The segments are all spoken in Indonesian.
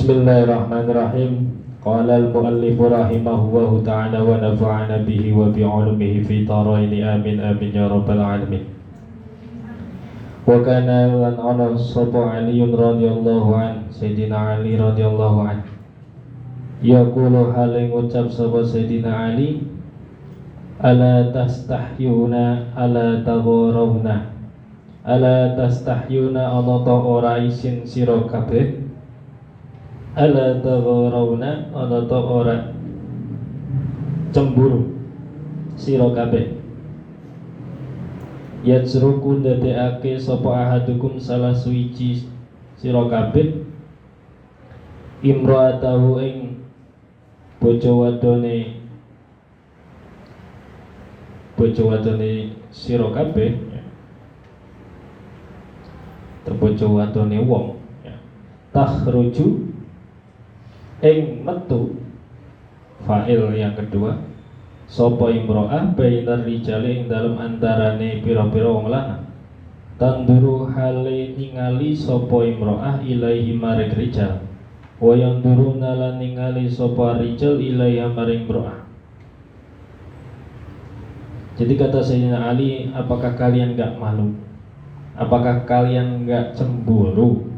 Bismillahirrahmanirrahim. Qala al-muallif rahimahullahu ta'ala wa nafa'ana bihi wa bi'ulumihi fi taraini amin amin ya rabbal alamin. Wa kana lan ana sapa Ali radhiyallahu an, Sayyidina Ali radhiyallahu an. Yaqulu hale ngucap sapa Sayyidina Ali, ala tastahyuna ala tagharawna. Ala tastahyuna ana ta ora isin sira kabeh. Ala tagharawna ana ta ora cemburu sira kabeh. Yajruku ndadekake sapa ahadukum salah suwiji sira kabeh imra'atahu ing bojo wadone sira kabeh, bojo wadone wong, takhruju ing metu fa'il yang kedua sapa imro'ah bainar rijali ing dalem antarane pira-pira wong lanang, tanduru hale ningali sapa imro'ah ilaihi maring rijal, wa yanduru nalan ningali sapa rijal ilaihi maring imro'ah. Jadi kata Sayyidina Ali, apakah kalian enggak malu? Apakah kalian enggak cemburu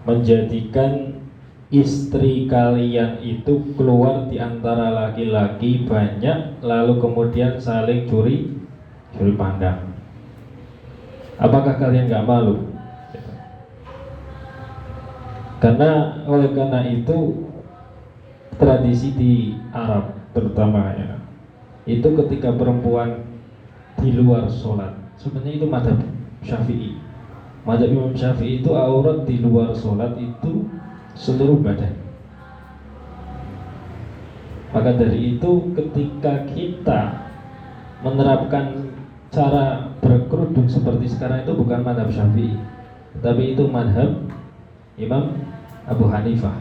menjadikan istri kalian itu keluar di antara laki-laki banyak, lalu kemudian saling curi pandang? Apakah kalian nggak malu? Oleh karena itu tradisi di Arab terutama itu ketika perempuan di luar sholat, sebenarnya itu mazhab Syafi'i. Mazhab Imam Syafi'i itu aurat di luar sholat itu seluruh badan. Maka dari itu ketika kita menerapkan cara berkerudung seperti sekarang itu bukan mazhab Syafi'i, tapi itu mazhab Imam Abu Hanifah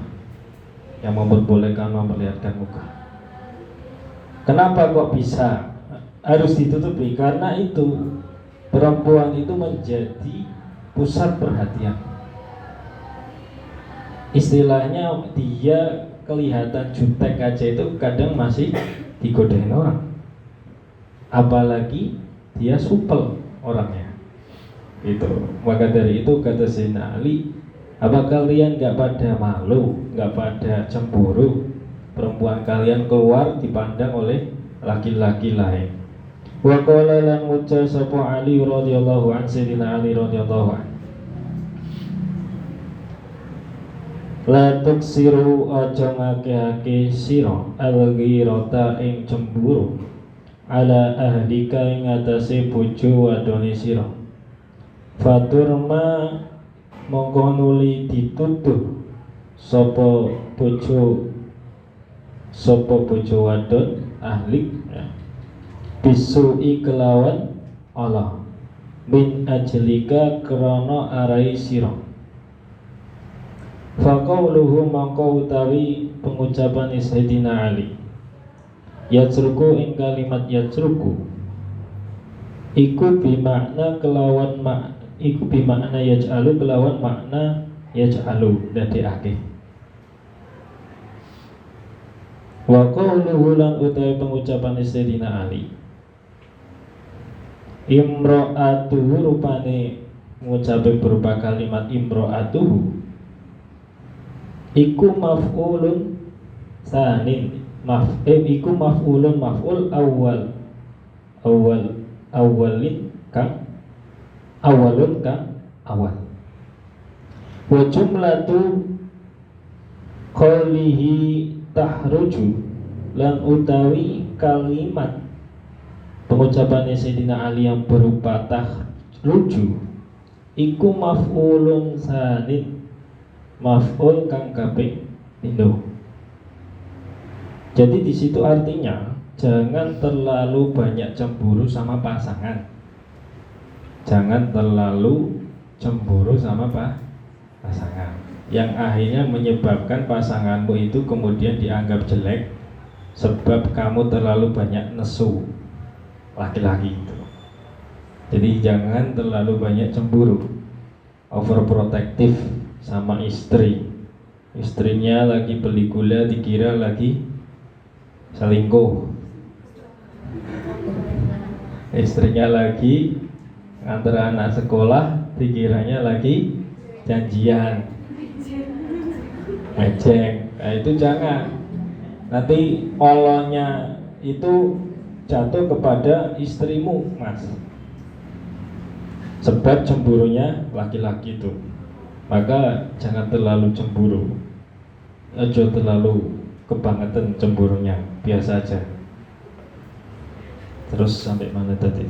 yang memperbolehkan memperlihatkan muka. Kenapa kok bisa harus ditutupi? Karena itu perempuan itu menjadi pusat perhatian. Istilahnya dia kelihatan jutek aja itu kadang masih digodain orang, apalagi dia supel orangnya itu. Maka dari itu kata Sayyidina Ali, apa kalian gak pada malu, gak pada cemburu perempuan kalian keluar dipandang oleh laki-laki lain? Wa qala lan uca sapa Ali radhiyallahu an, Sayyidina Ali radhiyallahu an, la tuksiru aja ngake-ake sira al-ghirata ing cemburu ala ahlika ing atase bojo wadone sira. Faturma mongko nuli dituduh sapa bojo wadon ahlik bisui kelawan Allah min ajlika krana arai sira. Faqauluhu mangko utawi pengucapan Sayyidina Ali, yajruku ing kalimat yajruku iku bimakna yaj'alu kelawan makna yaj'alu dadekake. Wa qauluhu lan utawi pengucapan Sayyidina Ali, imra'atuhu rupane ngucape berupa kalimat imra'atuhu iku maf'ulun sanin iku maf'ulun maf'ul awalun kang awal. Wa jumlatu qawlihi tahruju lan utawi kalimat pengucapan Sayyidina Ali yang berupa tahruju iku maf'ulun sanin, maf'ul kang kaping pindho. Jadi di situ artinya jangan terlalu banyak cemburu sama pasangan. Jangan terlalu cemburu sama pasangan yang akhirnya menyebabkan pasanganmu itu kemudian dianggap jelek sebab kamu terlalu banyak nesu laki-laki itu. Jadi jangan terlalu banyak cemburu, overprotective sama istri. Istrinya lagi beli gula dikira lagi selingkuh. Istrinya lagi nganter anak sekolah dikiranya lagi janjian mejeng. Nah itu jangan. Nanti olonya itu jatuh kepada istrimu, Mas. Sebab cemburunya laki-laki itu. Maka jangan terlalu cemburu. Aja terlalu kebangetan cemburunya, biasa aja. Terus sampai mana tadi?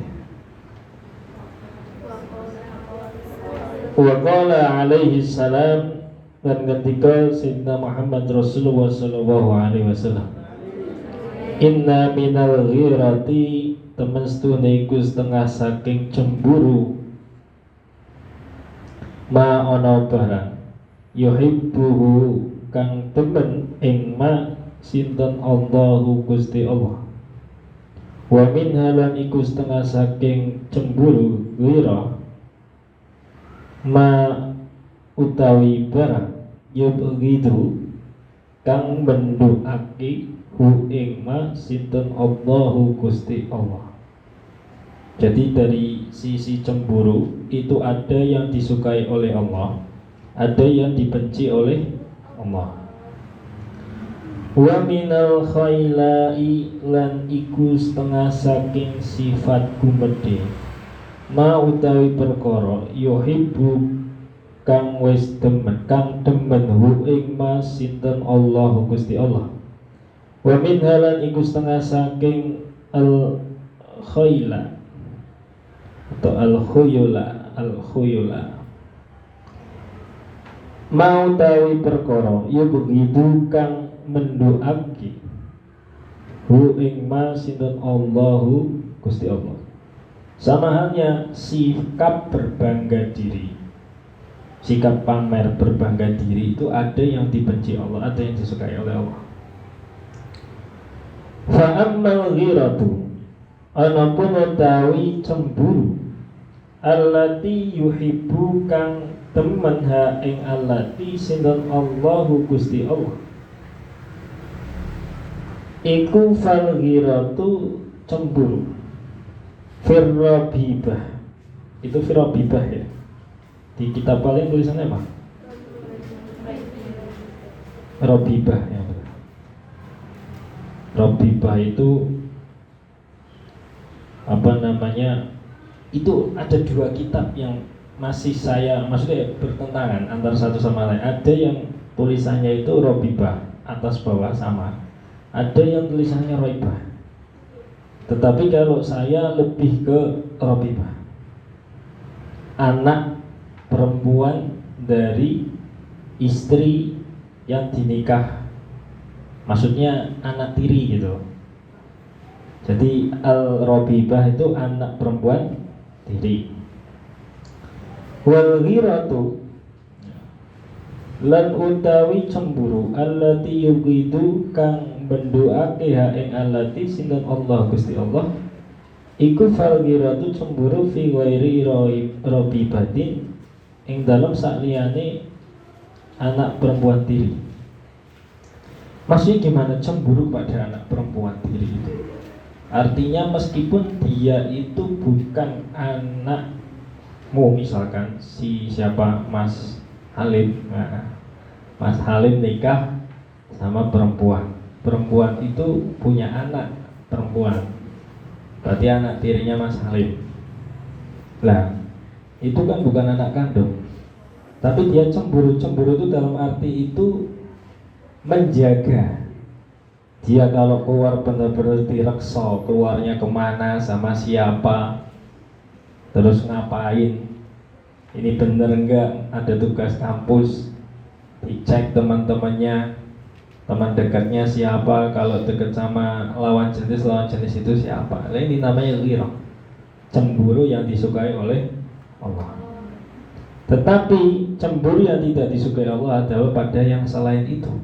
Wa qala alaihi salam, dan ketika Sayyidina Muhammad Rasulullah sallallahu alaihi wasallam, inna minal ghirati, temen setune iku setengah saking cemburu, ma ana barang yuhibbuhu kang temen ing ma sinten Allahu Gusti Allah. Wa min halan iku setengah saking cemburu ghira ma utawi barang yubghidu kang menduaki hu ing ma sinten Allahu Gusti Allah. Jadi dari sisi cemburu itu ada yang disukai oleh Allah, ada yang dibenci oleh Allah. Wa minal khailai, lan iku setengah saking sifat gumedhe ma utawi perkara yuhibbu kang wis demen, kang demen hu ing ma sinten Allah Gusti Allah. Wa min halan iku setengah saking al khaila atau al khuyula ma utawi perkara ya begitu kang mendoaki hu ing ma sinten Allahu Gusti Allah. Sama halnya sikap berbangga diri, sikap pamer berbangga diri itu ada yang dibenci Allah, ada yang disukai oleh Allah. Fa ammal ghiratu, anapun utawi cemburu, allati yuhibbu kang temen ha ing allati sinten Allahu Gusti Allah. Iku fal ghiratu cemburu firrabibah. Itu firrabibah ya. Di kitab paling tulisannya apa? Rabibah ya. Rabibah itu apa namanya? Itu ada dua kitab yang masih saya maksudnya bertentangan antara satu sama lain. Ada yang tulisannya itu Rabibah atas bawah sama. Ada yang tulisannya Raibah. Tetapi kalau saya lebih ke Rabibah, anak perempuan dari istri yang dinikah, maksudnya anak tiri gitu. Jadi al-Rabibah itu anak perempuan tiri. Wal ghiratu, lan utawi cemburu, allati yuqidu kang bendoake ha ing allati sinten Allah Gusti Allah. Iku fal ghiratu cemburu fi ghairi rabibatin, ing dalam sakliyane anak perempuan tiri. Maksudnya gimana cemburu pada anak perempuan tiri itu? Artinya meskipun dia itu bukan anakmu, misalkan si siapa Mas Halim, nah, Mas Halim nikah sama perempuan, perempuan itu punya anak perempuan, berarti anak tirinya Mas Halim. Lah itu kan bukan anak kandung, tapi dia cemburu. Cemburu itu dalam arti itu menjaga. Dia kalau keluar benar-benar direksa, keluarnya kemana, sama siapa, terus ngapain, ini bener enggak, ada tugas kampus, dicek teman-temannya, teman dekatnya siapa, kalau dekat sama lawan jenis itu siapa. Nah, ini namanya ghirah, cemburu yang disukai oleh Allah. Tetapi cemburu yang tidak disukai Allah adalah pada yang selain itu.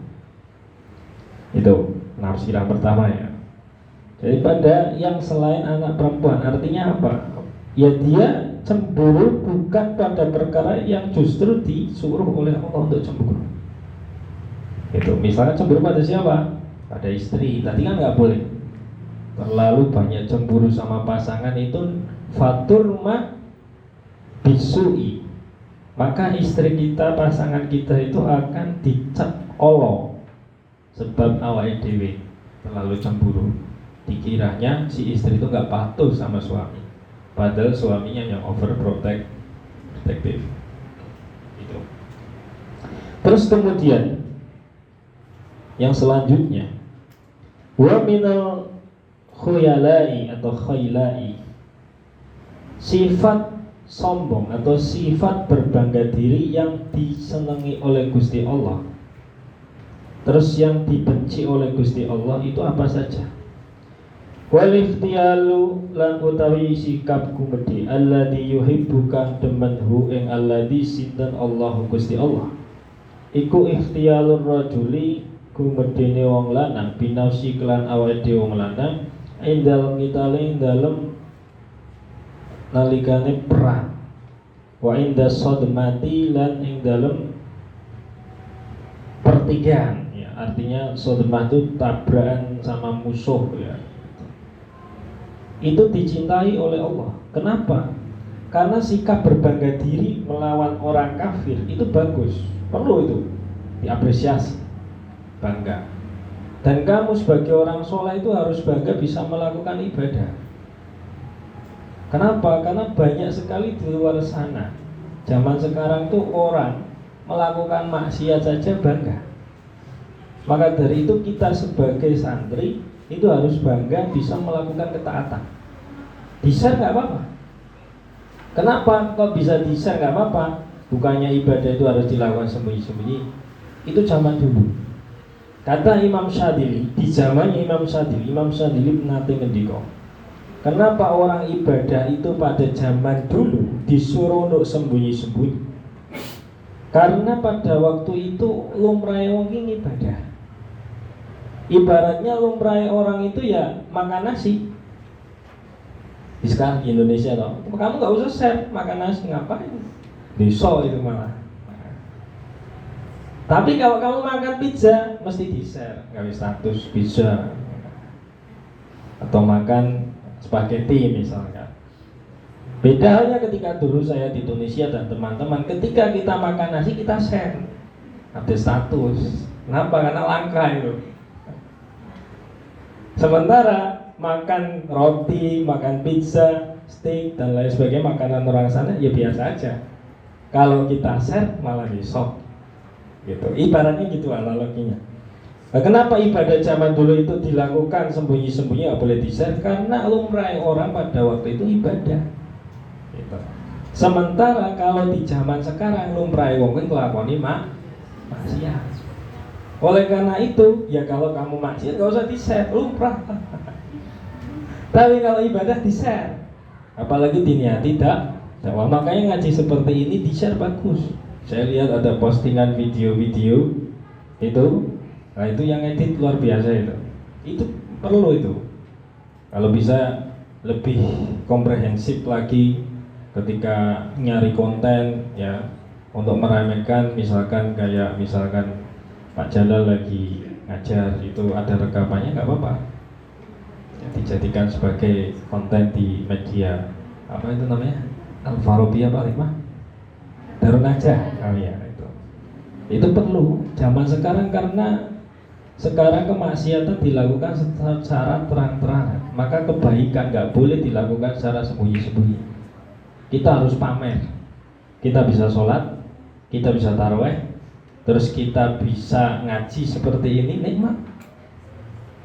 Itu nafsiran pertama ya. Jadi pada yang selain anak perempuan, artinya apa? Ya dia cemburu bukan pada perkara yang justru disuruh oleh Allah untuk cemburu. Itu misalnya cemburu pada siapa? Pada istri. Tadi kan nggak boleh. Terlalu banyak cemburu sama pasangan itu fatur ma bisui. Maka istri kita, pasangan kita itu akan dicap Allah. Sebab awake dhewe terlalu cemburu. Dikiranya si istri itu nggak patuh sama suami. Padahal suaminya yang overprotective. Itu. Terus kemudian yang selanjutnya, wa minal khuyalai atau khailai, sifat sombong atau sifat berbangga diri yang disenangi oleh Gusti Allah. Terus yang dibenci oleh Gusti Allah itu apa saja? Wal ikhtiyalu lan utawi sikap kumedi alladzi yuhibbu kang demenhu ing alladzi sinten Allah Gusti Allah. Iku ikhtiyalur rajuli kumedene wong lanang binafsi kelan awake dhewe wong lanang indal mitale dalem nalikane perang wa inda sadmati lan ing dalem pertigaan ya, artinya sadmah itu tabrakan sama musuh ya. Itu dicintai oleh Allah. Kenapa? Karena sikap berbangga diri melawan orang kafir itu bagus, perlu itu diapresiasi, bangga. Dan kamu sebagai orang soleh itu harus bangga bisa melakukan ibadah. Kenapa? Karena banyak sekali di luar sana. Zaman sekarang tuh orang melakukan maksiat saja bangga. Maka dari itu kita sebagai santri itu harus bangga bisa melakukan ketaatan. Di-share nggak apa-apa. Kenapa kok bisa di-share nggak apa-apa? Bukannya ibadah itu harus dilakukan sembunyi-sembunyi. Itu zaman dulu. Kata Imam Syadili, di zamannya Imam Syadili nanti ngendika, kenapa orang ibadah itu pada zaman dulu disuruh untuk sembunyi-sembunyi? Karena pada waktu itu lumrah wong ini ibadah. Ibaratnya lumrah orang itu ya makan nasi. Sekarang di Indonesia toh, kamu nggak usah share makan nasi, ngapain? Deso itu malah. Tapi kalau kamu makan pizza mesti di-share, nggak status pizza. Atau makan spaghetti misalnya. Beda halnya ketika dulu saya di Tunisia dan teman-teman, ketika kita makan nasi kita share, ada status. Kenapa? Karena langka itu. Sementara makan roti, makan pizza, steak dan lain sebagainya makanan orang sana ya biasa aja. Kalau kita share malah besok, gitu. Ibaratnya gitu analoginya. Nah, kenapa ibadah zaman dulu itu dilakukan sembunyi-sembunyi, nggak boleh di-share? Karena lumrah orang pada waktu itu ibadah. Gitu. Sementara kalau di zaman sekarang lumrah wong nglakoni maksiat. Oleh karena itu, ya kalau kamu maksiat nggak usah di-share, lumrah. Tapi kalau ibadah di-share, apalagi diniati dakwah. Makanya ngaji seperti ini di-share bagus. Saya lihat ada postingan video-video itu, nah itu yang edit luar biasa itu. Itu perlu itu. Kalau bisa lebih komprehensif lagi ketika nyari konten ya untuk meremehkan, misalkan kayak Pak Jalal lagi ngajar itu ada rekamannya nggak apa-apa ya, dijadikan sebagai konten di media apa itu namanya Al-Farabi apa Hikmah Darun Najah ya itu perlu zaman sekarang karena sekarang kemaksiatan dilakukan secara terang-terangan, maka kebaikan nggak boleh dilakukan secara sembunyi-sembunyi. Kita harus pamer, kita bisa sholat, kita bisa taraweh, terus kita bisa ngaji seperti ini, nikmat.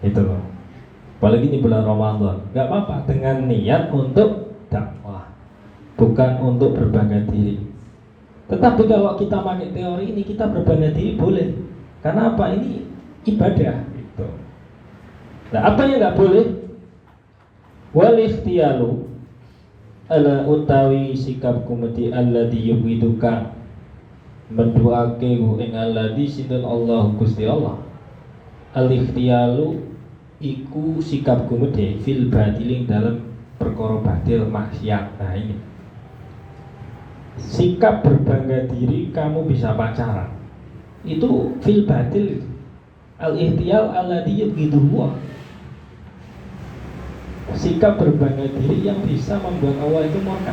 Itu loh. Apalagi di bulan Ramadan, nggak apa-apa dengan niat untuk dakwah, bukan untuk berbangga diri. Tetapi kalau kita pakai teori ini, kita berbangga diri boleh. Karena apa? Ini ibadah. Gitu. Nah, apa yang nggak boleh? Wal ikhtiyalu ala utawi sikap kumedi alladhi yubiduka menduake ing alladhi sinten Allah Gusti Allah. Al-ikhtiyalu iku sikap kumedi fil batiling dalam perkara batil maksiat. Nah ini sikap berbangga diri kamu bisa pacaran itu fil batil, Al-ihtiyal alladhi yubghiduhu. Sikap berbangga diri yang bisa membuat Allah itu murka.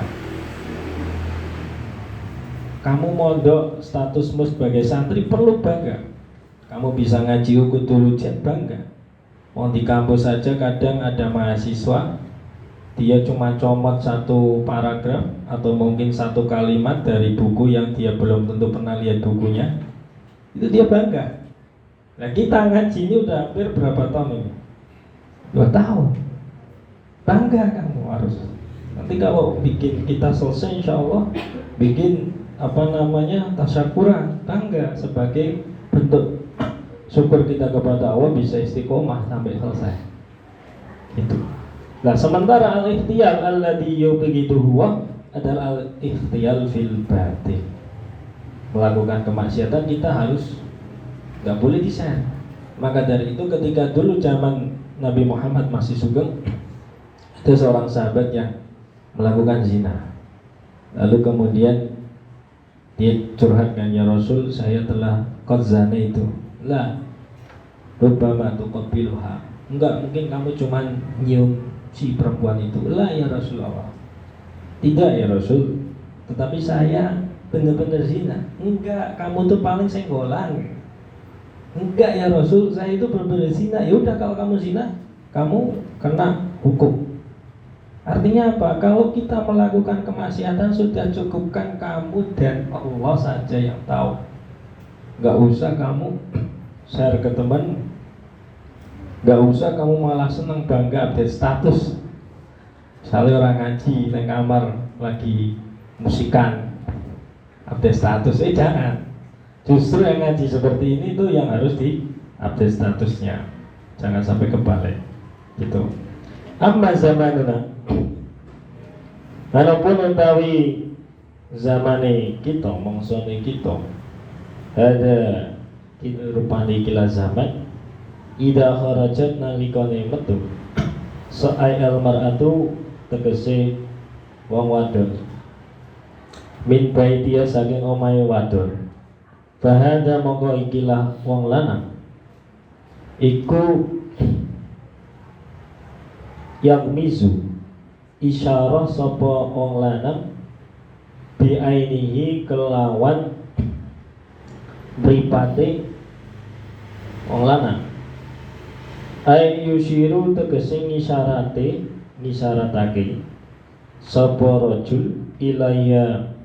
Kamu mondok statusmu sebagai santri perlu bangga. Kamu bisa ngaji ukudul ujian bangga. Mau di kampus saja kadang ada mahasiswa, dia cuma comot satu paragraf atau mungkin satu kalimat dari buku yang dia belum tentu pernah lihat bukunya. Itu dia bangga. Nah kita ngaji ini udah hampir berapa tahun ini? 2 tahun. Bangga kamu harus. Nanti kalau bikin kita selesai insya Allah bikin tasyakuran, bangga sebagai bentuk syukur kita kepada Allah bisa istiqomah sampai selesai. Itu. Nah, sementara al-ikhtiyal alladhi yubghiduhu huwa adalah al-ikhtiyal fil batin. Melakukan kemaksiatan kita harus nggak boleh di-share. Maka dari itu ketika dulu zaman Nabi Muhammad masih sugeng, ada seorang sahabat yang melakukan zina. Lalu kemudian dia curhatkan, ya Rasul, saya telah qad zana itu. La rubbama tuqabbiluha. Enggak, mungkin kamu cuma nyium si perempuan itu. La ya Rasulullah. Tidak ya Rasul, tetapi saya benar-benar zina. Enggak, kamu tuh paling senggolan. Enggak ya Rasul, saya itu benar-benar zina. Ya udah, kalau kamu zina, kamu kena hukum. Artinya apa? Kalau kita melakukan kemaksiatan sudah cukupkan kamu dan Allah saja yang tahu. Gak usah kamu share ke teman, gak usah kamu malah senang bangga update status. Misalnya orang ngaji di kamar lagi musikan, update status, jangan. Justru yang ngaji seperti ini tuh yang harus di update statusnya. Jangan sampai kebalik gitu. Amma zamanuna, walaupun utawi zamane kita, mangsane kita, ada rupane ikilah zaman ida kharajat nalikane metu sa'ai almar'atu tegese wong wadon min baitia saking omahe wadon bahada mongko ikilah wong lanang iku yang mizu isyarah sapa wong lanang biainihi kelawan mripate wong lanang ay yushiru tegese ngisyaratake sapa rajul ilaya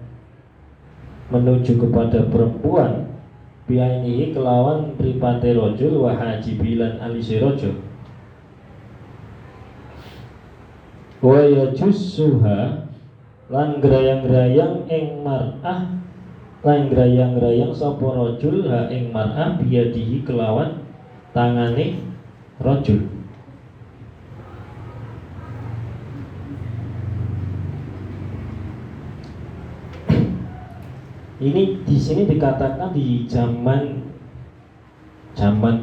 menuju kepada perempuan biainihi kelawan mripate rajul wa hajibilan alisi rajul wa yajussuha lan grayang-grayang ing mar'ah lan grayang-grayang sapa rajul ha ing mar'ah biyadihi kelawan tangane rajul. Ini di sini dikatakan di zaman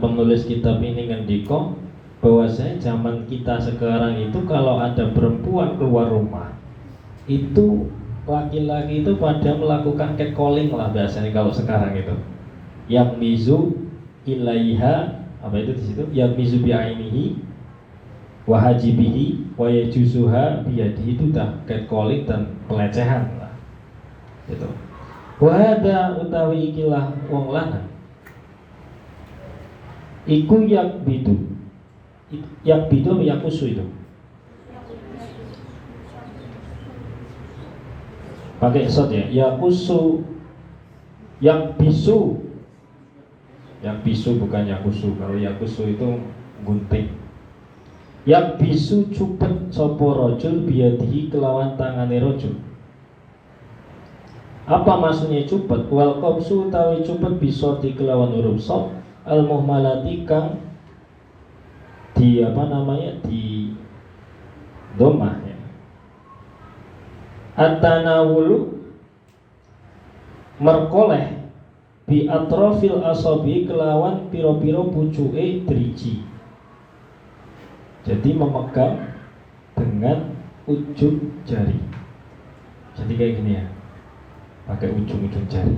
penulis kitab ini ngendika bahwasanya zaman kita sekarang itu kalau ada perempuan keluar rumah itu laki-laki itu pada melakukan catcalling lah biasanya kalau sekarang itu. Yang mizu ilaiha apa itu di situ? Yang mizu bi'ainihi wa hajibihi wa yajusuha biyadihi itu dah catcalling dan pelecehan lah. Itu. Wa hada utawi ikilah wong lanang. Iku yakbidu. Yakbidu apa yakusu itu? Pakai sod ya, yakusu, yakbisu, yakbisu bukan yakusu. Kalau yakusu itu gunting. Yakbisu cupet sopo rojul biadihi kelawan tangane rojul. Apa maksudnya cupet? Wal qabsu tawi cupet bisa di kelawan huruf sod al muhmalati kang di di domah ya. At-tanawulu merkoleh bi atrofil asobi kelawan piro-piro pucuke driji. Jadi memegang dengan ujung jari. Jadi kayak gini ya, pakai ujung-ujung jari.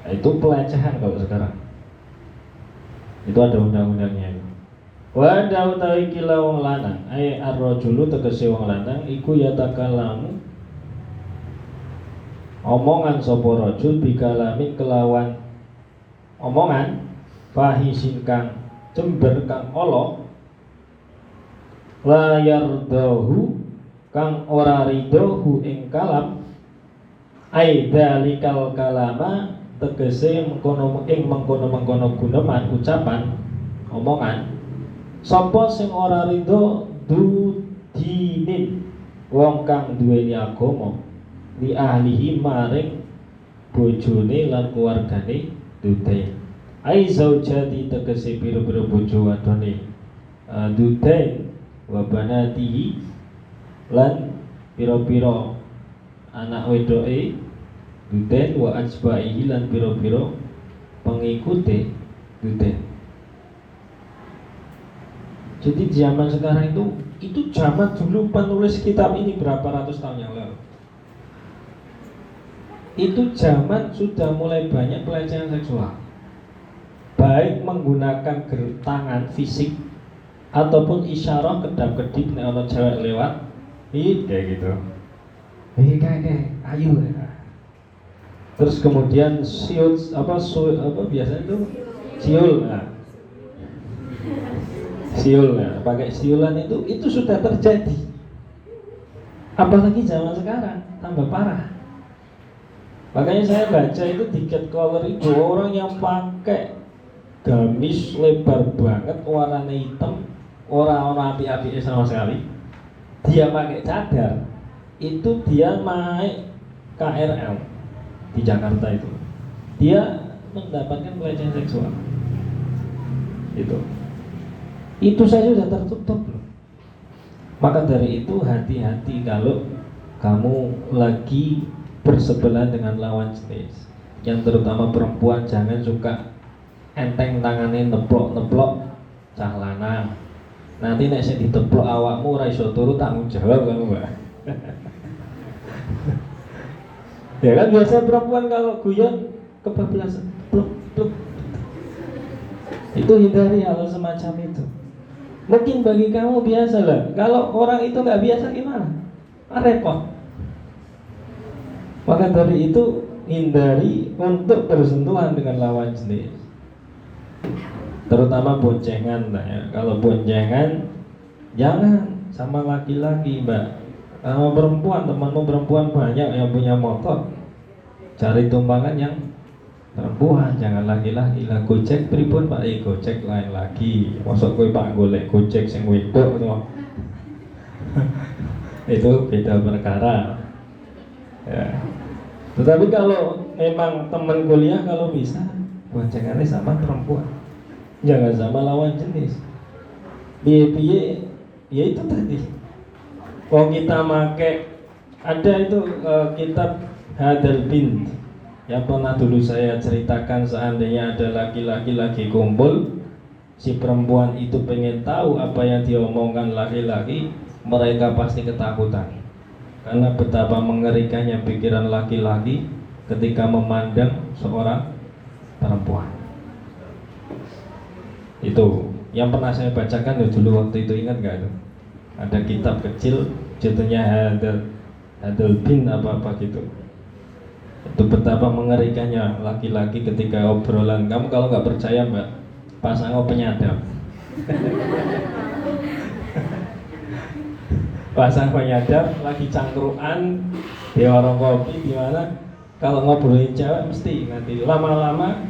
Nah, itu pelecehan kalau sekarang. Itu ada undang-undangnya. Wa da utawi kila wong lanang ai ar-rajulu tegese wong lanang iku yatakallamu omongan sapa rajul bikalamin kelawan omongan fahisin kang jember kang ala la yardahu kang ora ridohu ing kalam ai dalikal kalama tegese mengkono guneman ucapan omongan sapa sing ora ridho dudinin wong kang duweni agama li ahlihi maring bojone lan keluargane dudain ai zaujati tegese pira-pira bojo wadone dudain wa banatihi lan pira-pira anak wedoke dudain wa ajbaihi lan pira-pira pengikute dudain. Jadi zaman sekarang itu zaman dulu penulis kitab ini berapa ratus tahun yang lalu. Itu zaman sudah mulai banyak pelecehan seksual, baik menggunakan tangan fisik ataupun isyarah kedap-kedip nek ana cewek lewat, kayak gitu. Kayak ayu. Terus kemudian siul biasanya itu siul. Siul, pakai siulan itu sudah terjadi. Apalagi zaman sekarang tambah parah. Makanya saya baca itu di Cat Collar itu orang yang pakai gamis lebar banget warna hitam, orang api-api sama sekali. Dia pakai cadar, itu dia naik KRL di Jakarta itu. Dia mendapatkan pelecehan seksual. Itu saja sudah tertutup loh. Maka dari itu hati-hati kalau kamu lagi bersebelahan dengan lawan jenis. Yang terutama perempuan, jangan suka enteng tangannya neplok cah lanang. Nanti nek sing diteplok awakmu ora iso turu tanggung jawab kamu, Mbak. Ya kan biasa perempuan kalau guyon kebablasan. Pluk. Itu hindari hal semacam itu. Mungkin bagi kamu biasa lah. Kalau orang itu nggak biasa gimana? Repot. Maka dari itu hindari untuk bersentuhan dengan lawan jenis. Terutama boncengan lah ya. Kalau boncengan jangan sama laki-laki, Mbak. Sama perempuan, temanmu perempuan banyak yang punya motor. Cari tumpangan yang perempuan, jangan laki-laki lah. Gojek pripun Pak? Gojek lain lagi. Mosok kowe Pak golek Gojek sing wedok to. Itu beda perkara. Ya. Tetapi kalau memang teman kuliah kalau bisa boncengannya sama perempuan. Jangan sama lawan jenis. Piye-piye ya itu tadi. Kalau kita make ada itu kitab Hadal Bint yang pernah dulu saya ceritakan, seandainya ada laki-laki lagi kumpul, si perempuan itu pengen tahu apa yang diomongkan laki-laki, mereka pasti ketakutan. Karena betapa mengerikannya pikiran laki-laki ketika memandang seorang perempuan. Itu yang pernah saya bacakan dulu waktu itu, ingat gak itu? Ada kitab kecil judulnya Hadal Bint apa gitu. Itu betapa mengerikannya laki-laki ketika obrolan. Kamu kalau nggak percaya Mbak, pasang penyadap. Pasang penyadap lagi cangkruan di warung kopi di mana, kalau ngobrolin cewek mesti nanti lama-lama,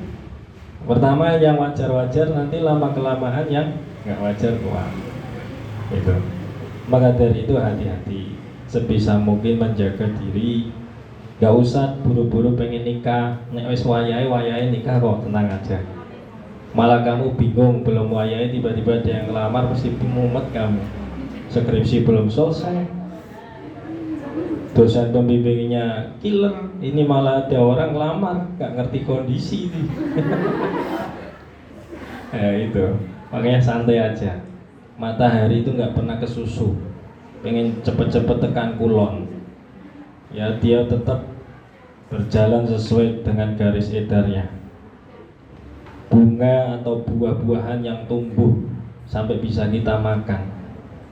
pertama yang wajar-wajar, nanti lama kelamaan yang nggak wajar keluar. Itu. Maka dari itu hati-hati, sebisa mungkin menjaga diri. Gak usah buru-buru pengen nikah. Nek wis wayahe nikah kok, tenang aja. Malah kamu bingung, belum wayahe tiba-tiba ada yang ngelamar, pasti mumet kamu. Skripsi belum selesai, dosen pembimbingnya killer, ini malah ada orang ngelamar, gak ngerti kondisi ini. Ya itu, makanya santai aja. Matahari itu gak pernah kesusu. Pengen cepet-cepet tekan kulon, ya dia tetap berjalan sesuai dengan garis edarnya. bunga atau buah-buahan yang tumbuh sampai bisa kita makan,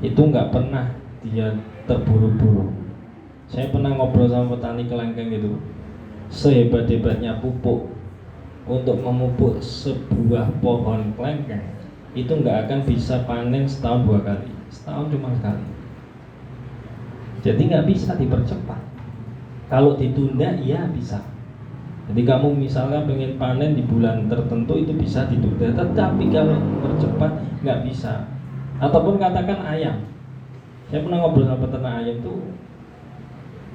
itu nggak pernah dia terburu-buru. Saya pernah ngobrol sama petani kelengkeng itu, sehebat-hebatnya pupuk untuk memupuk sebuah pohon kelengkeng itu nggak akan bisa panen setahun 2 kali, setahun cuma sekali. Jadi nggak bisa dipercepat. Kalau ditunda iya bisa. Jadi kamu misalnya pengen panen di bulan tertentu itu bisa ditunda, tetapi kalau percepat nggak bisa. Ataupun katakan ayam, saya pernah ngobrol sama peternak ayam tuh,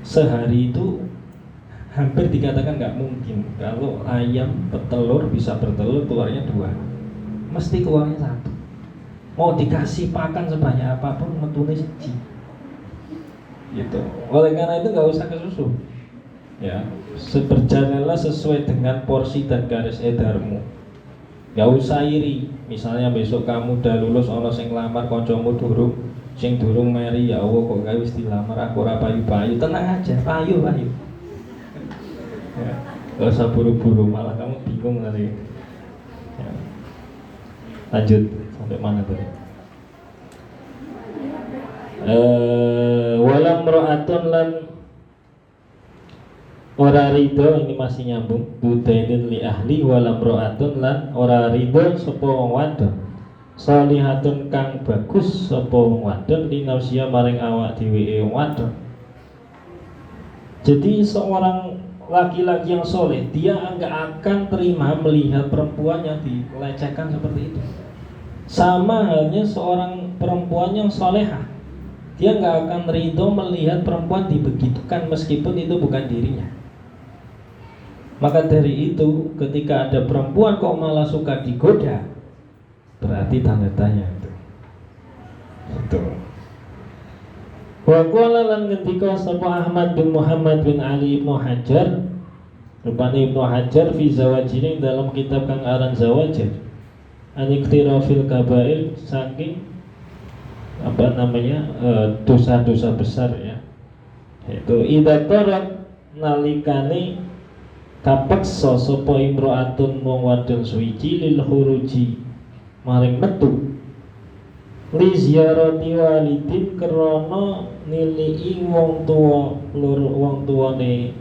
sehari itu hampir dikatakan nggak mungkin kalau ayam petelur bisa bertelur keluarnya 2, mesti keluarnya 1. Mau dikasih pakan sebanyak apapun metune 1 gitu. Oleh karena itu nggak usah kesusu ya, berjalanlah sesuai dengan porsi dan garis edarmu. Nggak usah iri. Misalnya besok kamu udah lulus, ono sing lamar kancamu durung, sing durung meri, ya Allah kok gawe wis dilamar aku ora payu-payu. Tenang aja, payu. Ya, gak usah buru-buru, malah kamu bingung nanti. Ya. Lanjut sampai mana tadi? Walam ro'atun lan ora ridho, ini masih nyambung. Budainin li ahli walam ro'atun lan ora ridho sapa wong wadon salihatun kang bagus sapa wong wadon linausia maring awak dhewe wong wadon. Jadi seorang laki-laki yang soleh, dia enggak akan terima melihat perempuan yang dilecehkan seperti itu. Sama halnya seorang perempuan yang solehah, dia enggak akan ridho melihat perempuan dibegitukan meskipun itu bukan dirinya. Maka dari itu, ketika ada perempuan kok malah suka digoda, berarti tanda tanya itu. Wa qala lan ngendika sapa Ahmad bin Muhammad bin Ali Ibnu Hajar, rupane Ibnu Hajar fi Zawajir, dalam kitab kang aran Zawajir, aniktirafil kabair, saking dosa-dosa besar ya. Yaitu idza tarat nalikane kapeksa sapa imro'atun wong wadon suci lil khuruji maring metu li ziyarati walidin krana nilii wong tuwane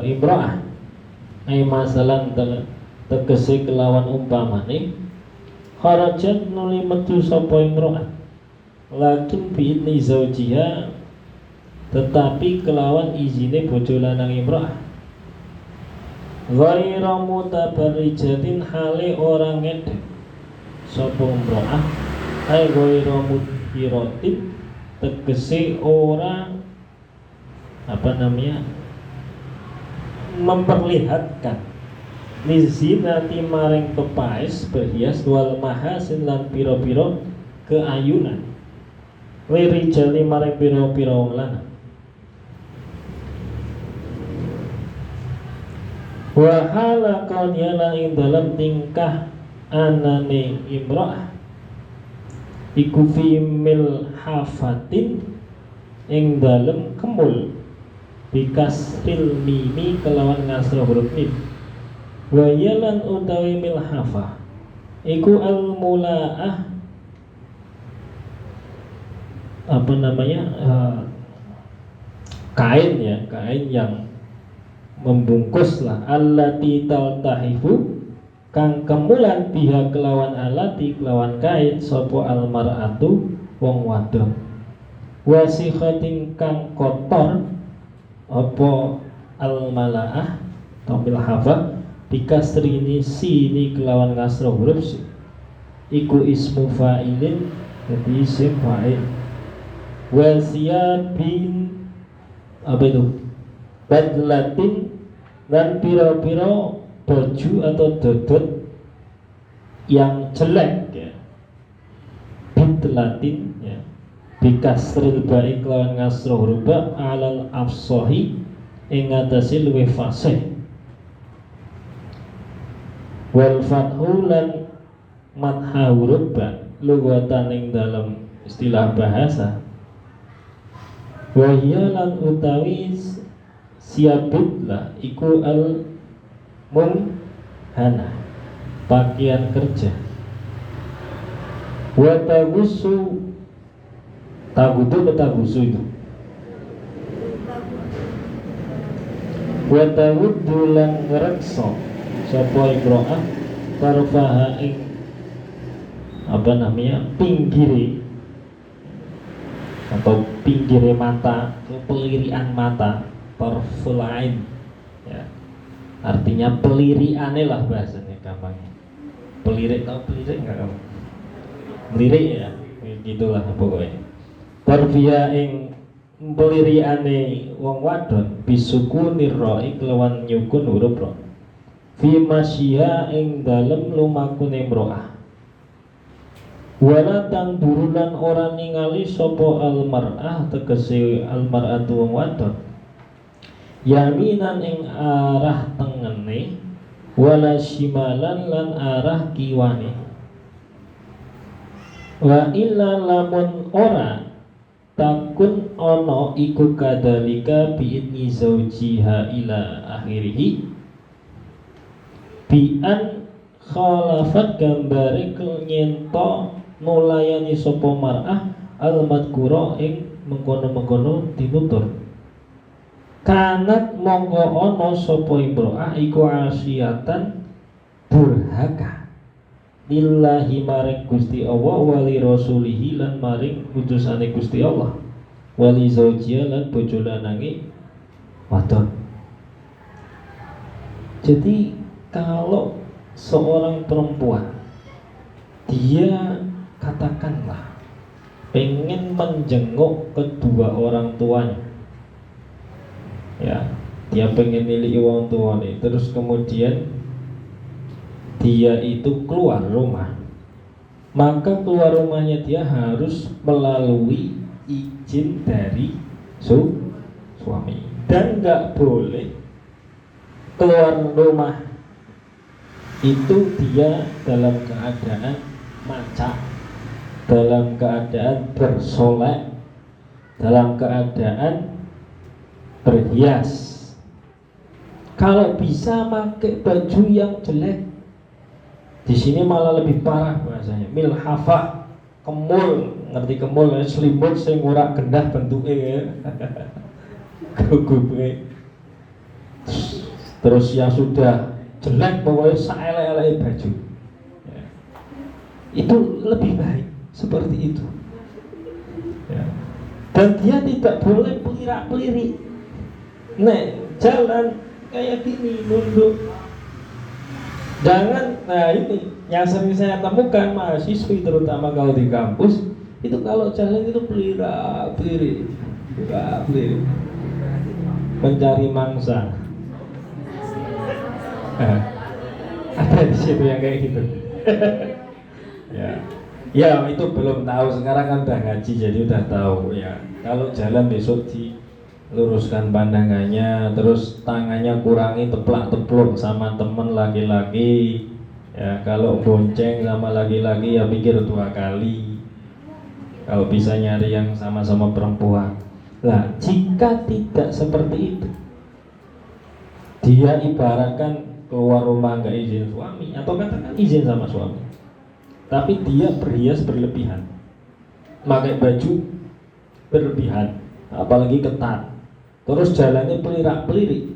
imro'ah. Ai masalan tegese kelawan umpamane kharajat nuli metu sapa imro'ah lakin bi'idni zaujiha, tetapi kelawan izine bojo lanang imro'ah. Ghaira mutabarrijatin, hale orang ngedek sapa imro'ah, ai ghaira mudhiratin, tegese ora memperlihatkan lizinati maring pepaes berhias wal mahasin lan pira-pira keayunan wirijali maring pira-pira wong lanang. Wa hala kauniyana ing dalam tingkah anane imro'ah iku fi milhafatin, ing dalem kemul bikasril mimi kelawan ngasra huruf mim. Wa yalan utawi milhafah iku al mulaah kain yang membungkuslah allati taltahifu kang kemulan biha kelawan alati kelawan kain sapa almar'atu wong wadon wasikhatin kang kotor apa almalaah tamil hafa bikasrini sini kelawan ngasra huruf si iku ismu fa'ilin, jadi isim fa'il. Wasiyabin badlatin, dan piro-piro baju atau dodot yang jelek ya. Badlatin ya, bikasril ba'i kelawan ngasra huruf ba alal afsahi ing atase luwih fasih. Wal fathu lan matha huruf ba lughatan ing dalam istilah bahasa. Wa hiya lan utawi siabit lah iku al munhana pakaian kerja. Wa tagusu, tagutu atau tagusu itu. Wa tawuddu lan ngrekso sapa imro'ah tarfaha ing pinggire atau pinggire mata, pelirian mata, tarful ain ya. Artinya peliriane lah bahasanya gampangnya. Pelirik, tau pelirik enggak kamu? Melirik ya, gitulah pokoknya. Tarfiya ing peliriane wong wadon bisukunir ra'i kelawan nyukun huruf ra. Fi masyiha ing dalem lumakune imro'ah. Wala tandurulan ora ningali sapa almar'ah tegese almar'atu wong wadon. Yaminan ing arah tengene wala shimalan lan arah kiwane. Wa illa lamun ora takun ono iku kadalika bi'idni zawjiha ila akhirih bi'an khalafat gambare nyento nulayani sapa mar'ah al-madkura ing mengkono-mengkono tinutur. Kanat mongko ono sapa imro'ah iku asyatan durhaka lillahi maring Gusti Allah wali rasulihi lan maring utusane Gusti Allah wali zaujia lan bojo lanange wadon. Jadi kalau seorang perempuan dia katakanlah pengen menjenguk kedua orang tuanya ya, dia pengen milih orang tuanya, terus kemudian dia itu keluar rumah, maka keluar rumahnya dia harus melalui izin dari suami, dan nggak boleh keluar rumah itu dia dalam keadaan maca, dalam keadaan bersolek, dalam keadaan berhias. Kalau bisa pakai baju yang jelek, di sini malah lebih parah bahasanya, milhafah, kemul, ngerti kemul ya, selimut sing ora gendah bentuke ya. Gugupe. Terus yang sudah jelek pokoknya saelek-eleke baju. Ya. Itu lebih baik seperti itu. Ya. Dan dia tidak boleh pelirak-pelirik. Nek jalan kayak gini nunduk. Jangan, nah ini yang sering saya temukan mahasiswi terutama kalau di kampus itu kalau jalan itu pelirik, mencari mangsa. Ada di situ yang kayak gitu. Ya itu belum tahu, sekarang kan udah ngaji jadi udah tahu ya. Kalau jalan besok diluruskan pandangannya, terus tangannya kurangi teplak-tepluk sama temen laki-laki ya. Kalau bonceng sama laki-laki ya pikir 2 kali kalau bisa nyari yang sama-sama perempuan. Nah jika tidak seperti itu, dia ibaratkan keluar rumah nggak izin suami, atau katakan izin sama suami tapi dia berhias berlebihan, pakai baju berlebihan, apalagi ketat, terus jalannya pelirak-pelirik,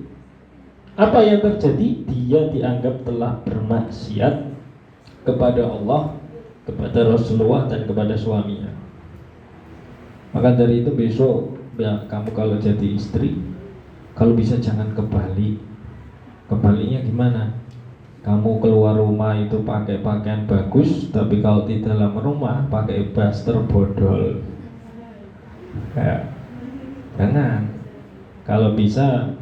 apa yang terjadi? Dia dianggap telah bermaksiat kepada Allah, kepada Rasulullah, dan kepada suaminya. Maka dari itu besok ya, kamu kalau jadi istri, kalau bisa jangan kebalik. Kebaliknya gimana? Kamu keluar rumah itu pakai pakaian bagus, tapi kalau di dalam rumah pakai blaster bodol ya. Jangan. Kalau bisa,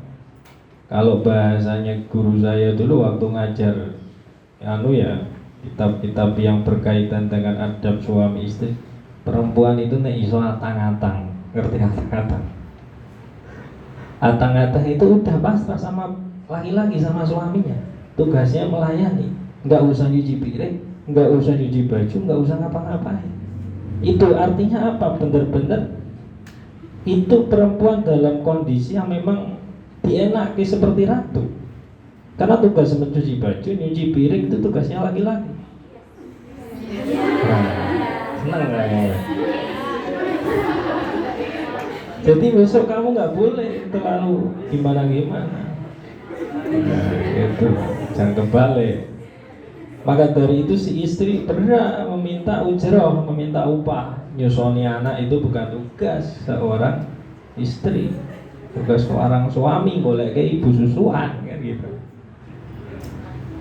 kalau bahasanya guru saya dulu waktu ngajar kitab-kitab yang berkaitan dengan adab suami istri, perempuan itu nek iso atang-atang, ngerti atang-atang? Atang-atang itu udah pasrah sama laki-laki, sama suaminya, tugasnya melayani, nggak usah nyuci piring, nggak usah nyuci baju, nggak usah ngapa-ngapain. Itu artinya apa? Bener-bener itu perempuan dalam kondisi yang memang dienaki seperti ratu. Karena tugas mencuci baju, nyuci piring itu tugasnya laki-laki. Nah, senang nggak kamu? Jadi besok kamu nggak boleh terlalu gimana-gimana. Nah, itu jangan kebalik. Maka dari itu si istri berhak meminta ujroh, meminta upah. Nyusoni anak itu bukan tugas seorang istri, tugas seorang suami. Boleh ke ibu susuan kan gitu.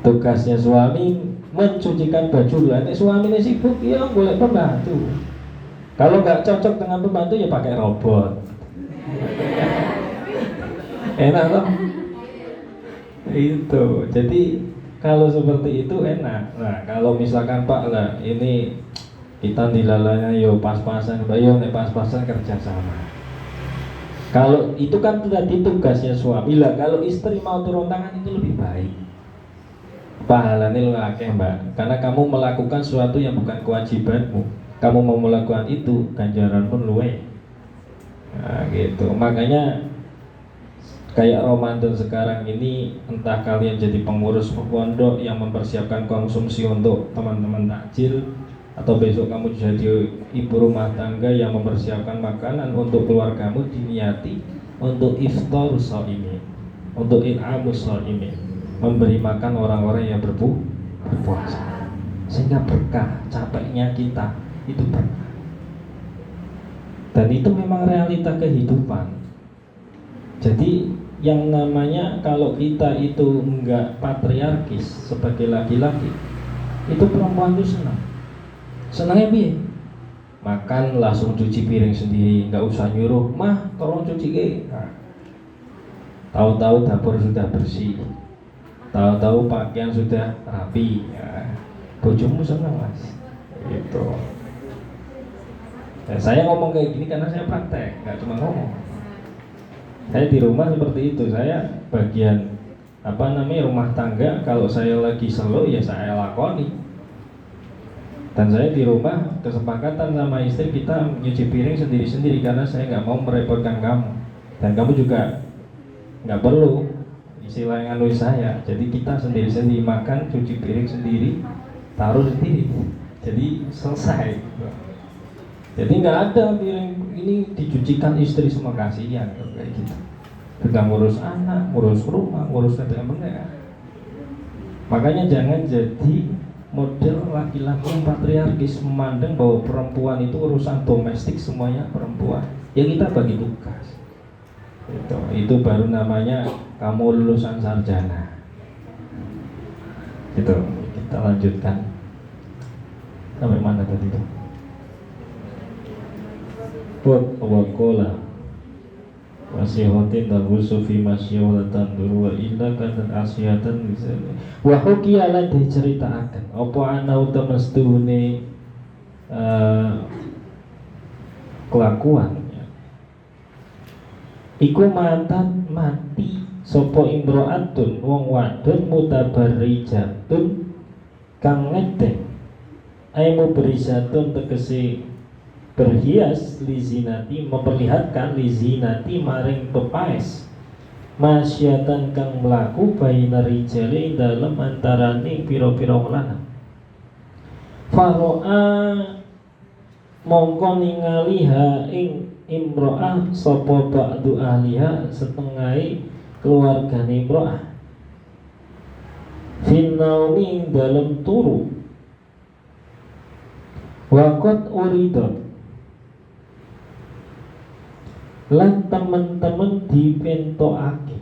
Tugasnya suami mencucikan baju. Nanti suaminya sibuk, ya boleh pembantu. Kalau nggak cocok dengan pembantu ya pakai robot. Enak loh. Itu. Jadi kalau seperti itu enak. Nah, kalau misalkan Pak lah ini kita dilalanya yo pas-pasan, bayo nek pas-pasan kerja sama. Kalau itu kan tadi tugasnya suami lah. Kalau istri mau turun tangan itu lebih baik. Pahalanya lu akeh Mbak, karena kamu melakukan sesuatu yang bukan kewajibanmu. Kamu mau melakukan itu, ganjaran pun luwe. Nah, gitu. Makanya kayak Ramadan sekarang ini, entah kalian jadi pengurus pondok yang mempersiapkan konsumsi untuk teman-teman takjil, atau besok kamu jadi ibu rumah tangga yang mempersiapkan makanan untuk keluargamu, diniati untuk iftar shaimin, untuk in'amus shaimin, memberi makan orang-orang yang berpuasa, sehingga berkah. Capeknya kita itu berkah, dan itu memang realita kehidupan. Jadi yang namanya kalau kita itu enggak patriarkis sebagai laki-laki, itu perempuan itu senangnya piye? Makan langsung cuci piring sendiri, nggak usah nyuruh, mah tolong cuci ke. Nah, tahu-tahu dapur sudah bersih, tahu-tahu pakaian sudah rapi, ya. Bojomu senang mas, gitu. Ya, saya ngomong kayak gini karena saya praktek, nggak cuma ngomong. Saya di rumah seperti itu, saya bagian rumah tangga. Kalau saya lagi slow ya saya lakoni. Dan saya di rumah kesepakatan sama istri kita nyuci piring sendiri-sendiri karena saya nggak mau merepotkan kamu, dan kamu juga nggak perlu istilah yang anu saya. Jadi kita sendiri-sendiri makan, cuci piring sendiri, taruh sendiri. Jadi selesai. Jadi nggak ada piring ini dicucikan istri semua, kasihan kayak gitu. Sedang ngurus anak, ngurus rumah, ngurus benda. Makanya jangan jadi model laki-laki yang patriarkis, memandang bahwa perempuan itu urusan domestik semuanya perempuan. Ya kita bagi tugas. Itu baru namanya kamu lulusan sarjana. Itu kita lanjutkan. Sampai mana tadi itu? Wakola wasihotin dan wusufi masyawatan dulu wa illa katan asyatan misalnya wahukia lan diceritakan apa anau temestune kelakuan iku mati sopo imro'atun wong wadon mutabarrijatun kang ngedeng aimu berisatun tegesi berhias lizinati, memperlihatkan lizinati maring pepaes masyatan kang melaku baina rijali dalam antarane piro-piro lanang. Faro'a mongko ningaliha ing imro'ah sapa ba'du ahliha setengah keluargane imro'ah finnaumi dalam turu wakot uridon lan temen-temen dipentokake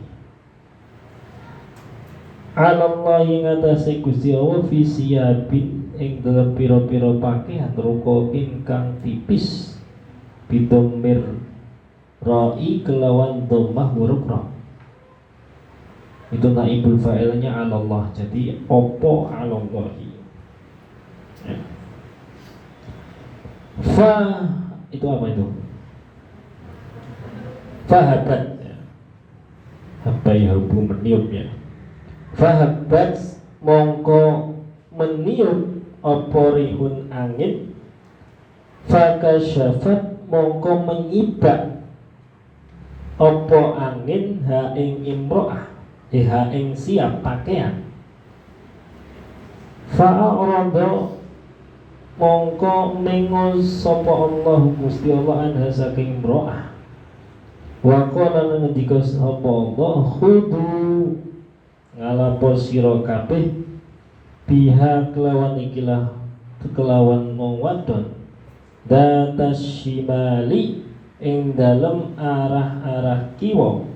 Allah ing atase Gusti Allah fi siyabin ing dalem pira-pira pakaian rukokin kang tipis bidomir ra'i kelawan dhammah huruf ra. Itu naibul fa'ilnya Allah. Jadi opo alallahi. Ya. Fa itu apa itu? Fahabat ya. Habai habu meniup ya. Fahabat mongko meniup apa rihun angin. Fakasyafat mongko menyibak apa angin ha ing imro'ah ing siap pakaian. Fa'arada mongko mengo sapa Allah Gusti Allah anha saking imro'ah. Wa qala lan ngendika sapa Allah khudu ngalapo sira kabeh biha kelawan ikilah kelawan wong wadon datas shimali ing dalem arah-arah kiwa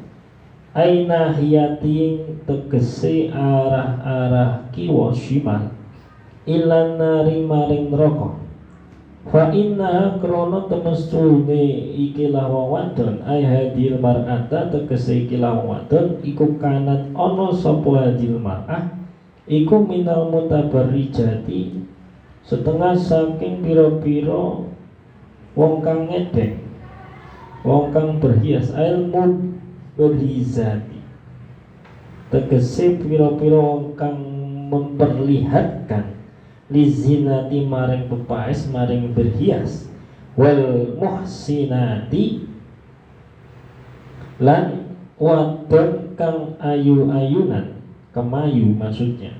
aina hiyating tegese arah-arah kiwa shimal ilan nari maring neraka. Fa inna krana temestune ikilah wong wadon ay hadil mar'ata tegese ikilah wong wadon iku kanat ana sapa hadil mar'ah iku minal mutabarrijati setengah saking pira-pira wong kang ngedek, wong kang berhias, ilmu berhizati tegese pira-pira wong kang memperlihatkan lizinati maring pepaes maring berhias wal muhsinati lan wadon kang ayu-ayunan kemayu maksudnya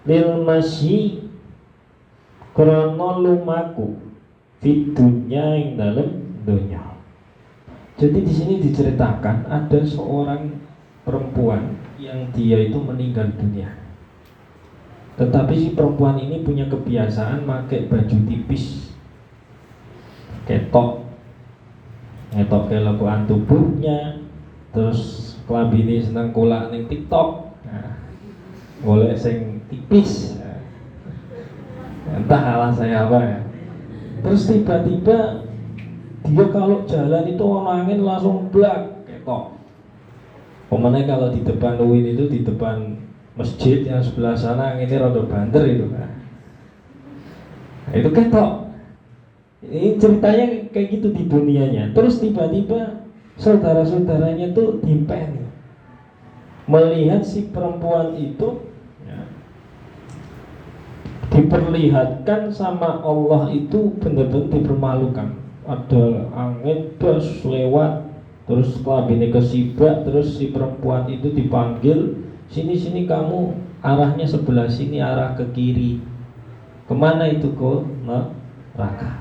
lil masyi krana lumaku fit dunya ing dalem dunya. Jadi di sini diceritakan ada seorang perempuan yang dia itu meninggal dunia. Tetapi si perempuan ini punya kebiasaan pakai baju tipis, ketok, ngetok kelekuan tubuhnya, terus kelambine seneng kolak ning TikTok, golek sing tipis, entah alasan apa ya. Terus tiba-tiba dia kalau jalan itu angin langsung blak ketok. Pemane kalau di depan UIN itu di depan masjid yang sebelah sana ini rada banter itu kan. Nah, itu ketok. Ini ceritanya kayak gitu di dunianya. Terus tiba-tiba saudara-saudaranya tuh dimpeni melihat si perempuan itu ya, diperlihatkan sama Allah itu benar-benar dipermalukan. Ada angin bas lewat, terus kelambine kesibak, terus si perempuan itu dipanggil, sini kamu, arahnya sebelah sini, arah ke kiri. Kemana itu kok? Neraka.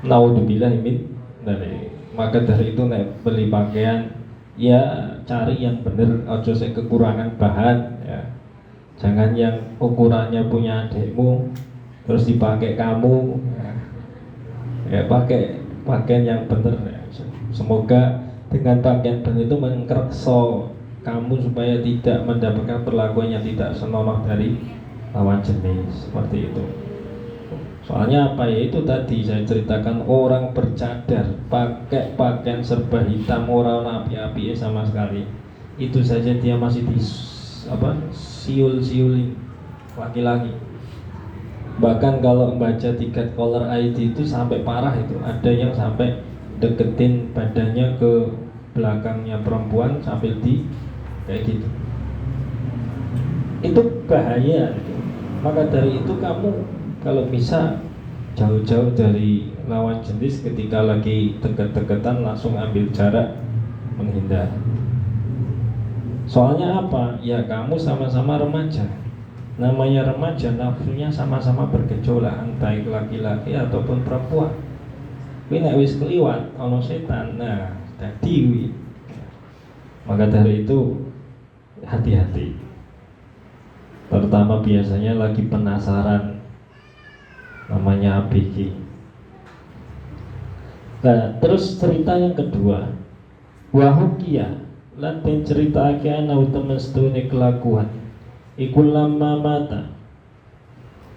Naudzubillah min dari. Maka dari itu nek beli pakaian ya cari yang bener, ojo saya kekurangan bahan ya. Jangan yang ukurannya punya adekmu terus dipakai kamu ya, pakai pakaian yang bener ya. Semoga dengan pakaian bener itu mengkerso kamu supaya tidak mendapatkan perlakuan yang tidak senonoh dari lawan jenis seperti itu. Soalnya apa ya, itu tadi saya ceritakan orang bercadar pakai pakaian serba hitam, orang api-api sama sekali. Itu saja dia masih di siul-siulin laki-laki. Bahkan kalau membaca tiket caller ID itu sampai parah itu. Ada yang sampai deketin badannya ke belakangnya perempuan sambil di kayak gitu. Itu bahaya gitu. Maka dari itu kamu kalau bisa jauh-jauh dari lawan jenis, ketika lagi deket-deketan langsung ambil jarak, menghindar. Soalnya apa? Ya kamu sama-sama remaja. Namanya remaja, nafsunya sama-sama bergejolak, entah laki-laki ataupun perempuan. Kuwi nek wis kliwat ana setan, nah dadi kuwi. Maka dari itu hati-hati. Terutama biasanya lagi penasaran, namanya ABG. Nah, terus cerita yang kedua, wahukia lan den ceritake ana temen sedune kelakuan iku lama mata.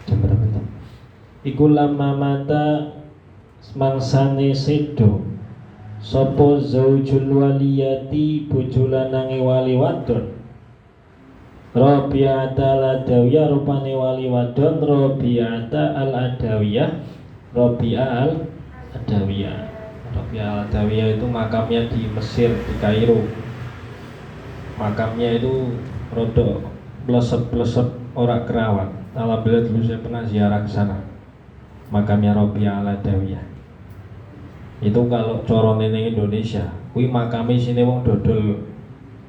Jam berapa itu? Iku lama mata semangsane sedo sapa zaujul waliyati bojo lanange wali wadon Rabi'ata al-Adawiyah, rupane wali wadon Rabi'ata al-Adawiyah. Rabi'ah al-Adawiyah. Rabi'ah al-Adawiyah itu makamnya di Mesir, di Kairo. Makamnya itu rodok blesep-blesep ora kerawat. Alhamdulillah dulu saya pernah ziarah ke sana. Makamnya Rabi'ah al-Adawiyah. Itu kalau corone ning Indonesia, kuwi makame sine wong dodol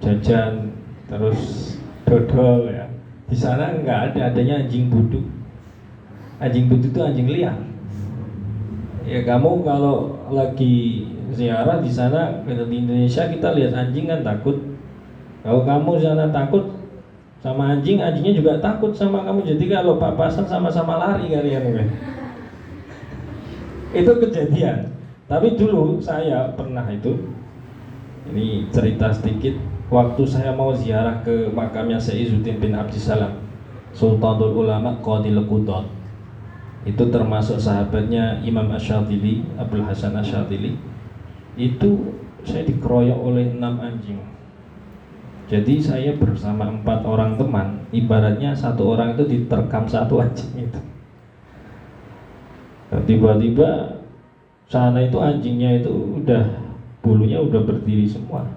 jajan, terus dodol ya. Di sana nggak ada, adanya anjing buduk. Anjing buduk itu anjing liar. Ya kamu kalau lagi ziarah di sana di Indonesia kita lihat anjing kan takut. Kalau kamu di sana takut sama anjing, anjingnya juga takut sama kamu. Jadi kalau papasan sama-sama lari kalian ya. Itu kejadian. Tapi dulu saya pernah itu. Ini cerita sedikit. Waktu saya mau ziarah ke makamnya Syekh Izzuddin bin Abdissalam, Sultanul Ulama Qadil Qudot. Itu termasuk sahabatnya Imam Asy-Syadzili, Abdul Hasan Asy-Syadzili. Itu saya dikeroyok oleh 6 anjing. Jadi saya bersama 4 orang teman, ibaratnya 1 orang itu diterkam 1 anjing itu. Nah, tiba-tiba sana itu anjingnya itu bulunya udah berdiri semua,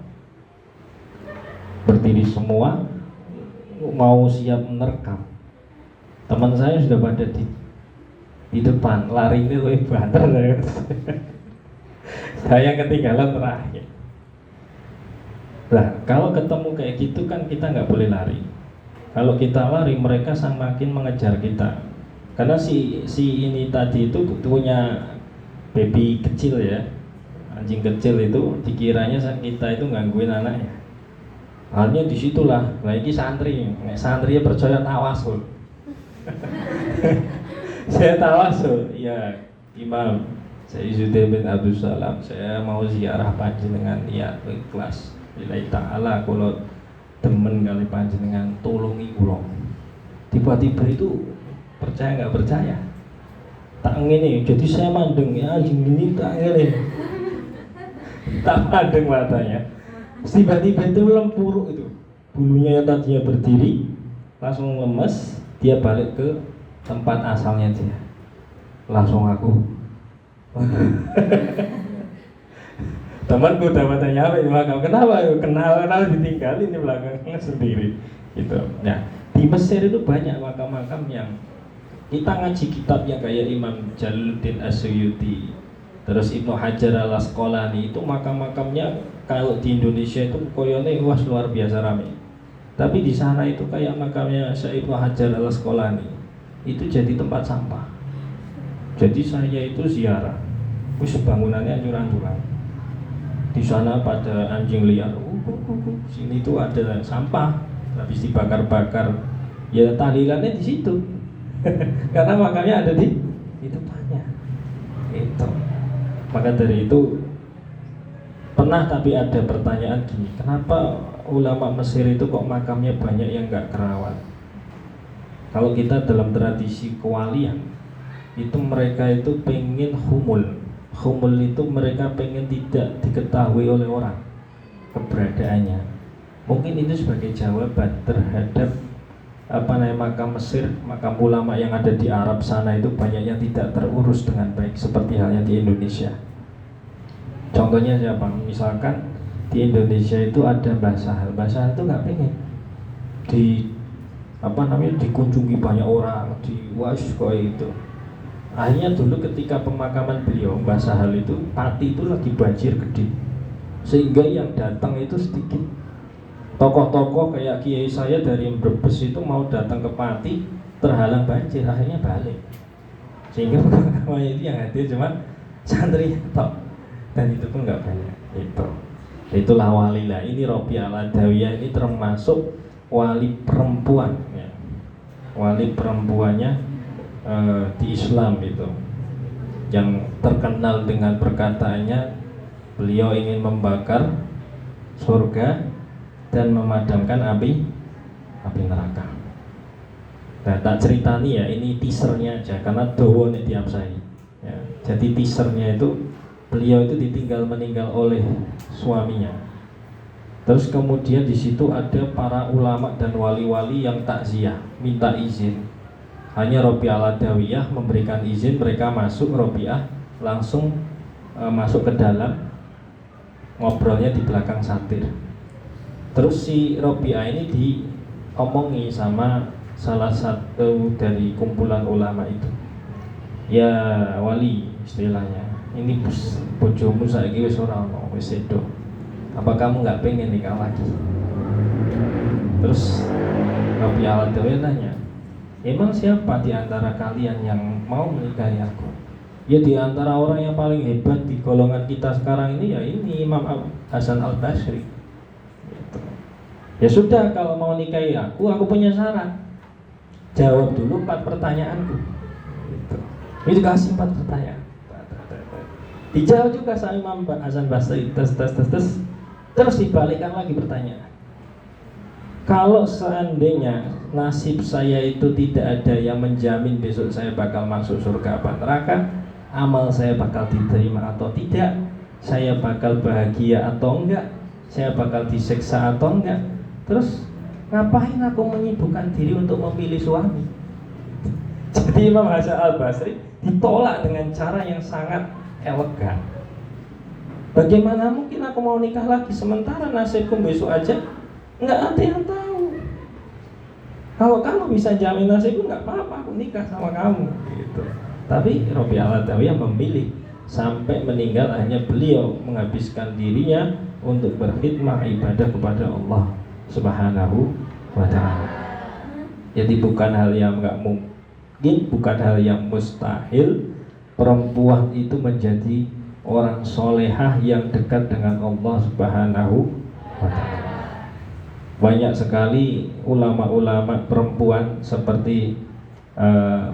mau siap menerkam. Teman saya sudah pada di depan, lari ini lebih banter saya. Saya ketinggalan terakhir. Nah, kalau ketemu kayak gitu kan kita nggak boleh lari. Kalau kita lari, mereka semakin mengejar kita. Karena si ini tadi itu punya baby kecil ya, anjing kecil itu dikiranya kita itu gangguin anaknya. Halnya disitulah, lagi santri ya percaya tawasul. Saya tawasul, ya Imam, saya Izzuddin bin Abdussalam, saya mau ziarah panjenengan niat ikhlas. Lillahi ta'ala, kalau demen kali panjenengan tolongi kula. Tiba-tiba itu percaya nggak percaya, tak ngene, jadi saya mandeng ya anjing ini tak ngene, tak mandeng matanya. Tiba-tiba itu lempuruk itu, bulunya yang tadinya berdiri langsung lemes, dia balik ke tempat asalnya dia. Langsung aku temanku udah tanya apa ini makam, kenapa kenal ditinggalin di belakangnya sendiri gitu. Nah, di Mesir itu banyak makam-makam yang kita ngaji kitab yang kayak Imam Jalaluddin As-Suyuti, terus Ibnu Hajar Al-Asqalani, itu makam-makamnya kalau di Indonesia itu koyone wah luar biasa ramai. Tapi di sana itu kayak makamnya Syekh Ibnu Hajar Al-Asqalani, itu jadi tempat sampah. Jadi saya itu ziarah, wis bangunannya hancur-hancuran. Di sana pada anjing liar, sini tuh ada sampah, habis dibakar-bakar. Ya tahlilannya di situ. Karena makamnya ada di depannya. Itu. Maka dari itu pernah tapi ada pertanyaan gini, kenapa ulama Mesir itu kok makamnya banyak yang nggak kerawat? Kalau kita dalam tradisi kewalian, itu mereka itu pengen humul itu mereka pengen tidak diketahui oleh orang keberadaannya. Mungkin itu sebagai jawaban terhadap makam Mesir, makam ulama yang ada di Arab sana itu banyak yang tidak terurus dengan baik seperti halnya di Indonesia. Contohnya siapa? Misalkan di Indonesia itu ada Mbah Sahal itu nggak pengen dikunjungi banyak orang, itu. Akhirnya dulu ketika pemakaman beliau, Mbah Sahal itu Pati itu lagi banjir gede, sehingga yang datang itu sedikit. Tokoh-tokoh kayak kiai saya dari Brebes itu mau datang ke Pati terhalang banjir, akhirnya balik. Sehingga pemakaman itu yang hadir cuma santri tok, dan itu pun nggak banyak. Itulah wali lah. Ini Robiah Al-Adawiyah ini termasuk wali perempuan ya. Wali perempuannya di Islam itu, yang terkenal dengan perkataannya beliau ingin membakar surga dan memadamkan api neraka. Nah, tak ceritani ya, ini teasernya aja karena dawa nih tiap saya. Ya, jadi teasernya itu beliau itu meninggal oleh suaminya. Terus kemudian di situ ada para ulama dan wali-wali yang takziah, minta izin. Hanya Robiah Al-Adawiyah memberikan izin, mereka masuk. Robiah langsung masuk ke dalam, ngobrolnya di belakang satir. Terus si Robiah ini diomongi sama salah satu dari kumpulan ulama itu. Ya wali istilahnya, ini bojomu saiki wis ora ono, wis sedo. Apa kamu nggak pengen nikah lagi? Terus Rabbi Al-Adawi nanya, emang siapa di antara kalian yang mau menikahi aku? Ya di antara orang yang paling hebat di golongan kita sekarang ini ya ini Imam Hasan Al-Basri gitu. Ya sudah, kalau mau nikahi aku punya syarat. Jawab dulu 4 pertanyaanku gitu. Ini dikasih 4 pertanyaan. Dijawab juga sama Imam Hasan Basri, terus dibalikkan lagi pertanyaan. Kalau seandainya nasib saya itu tidak ada yang menjamin besok saya bakal masuk surga apa neraka, amal saya bakal diterima atau tidak, saya bakal bahagia atau enggak, saya bakal disiksa atau enggak, terus ngapain aku menyibukkan diri untuk memilih suami? Jadi Imam Hasan Al-Basri ditolak dengan cara yang sangat elegan. Bagaimana mungkin aku mau nikah lagi sementara nasibku besok aja nggak ada yang tahu. Kalau kamu bisa jamin nasibku, nggak apa-apa, aku nikah sama kamu gitu. Tapi Rabbi Al-Adawi yang memilih sampai meninggal hanya beliau menghabiskan dirinya untuk berkhidmah ibadah kepada Allah Subhanahu wa ta'ala. Jadi bukan hal yang nggak mungkin, bukan hal yang mustahil perempuan itu menjadi orang solehah yang dekat dengan Allah Subhanahu wa ta'ala. Banyak sekali ulama-ulama perempuan seperti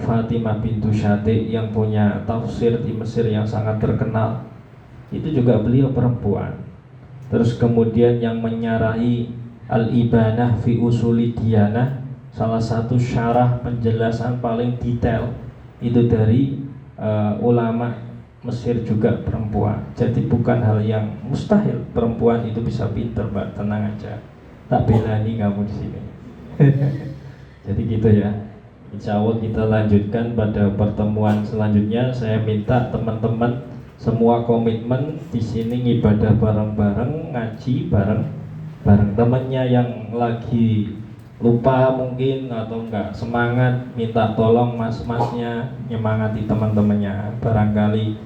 Fatimah bintu Syati yang punya tafsir di Mesir yang sangat terkenal, itu juga beliau perempuan. Terus kemudian yang menyarahi Al-Ibanah fi Usuli Diyanah, salah satu syarah penjelasan paling detail itu dari ulama Mesir juga perempuan. Jadi bukan hal yang mustahil perempuan itu bisa pinter, Mbak, tenang aja. Tak belani kamu di sini. Jadi gitu ya. Insya Allah kita lanjutkan pada pertemuan selanjutnya. Saya minta teman-teman semua komitmen di sini ibadah bareng-bareng, ngaji bareng-bareng. Temannya yang lagi lupa mungkin atau enggak semangat, minta tolong mas-masnya nyemangati teman-temannya. Barangkali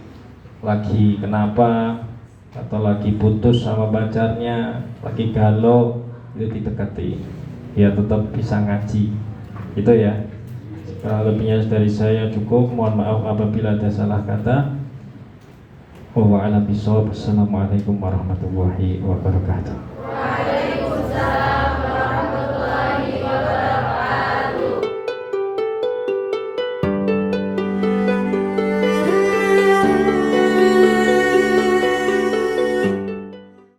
lagi kenapa atau lagi putus sama pacarnya, lagi galau, itu didekati ya tetap bisa ngaji gitu ya. Lebihnya dari saya cukup, mohon maaf apabila ada salah kata. Wa a'lam bishawab. Assalamualaikum warahmatullahi wabarakatuh. Waalaikumsalam.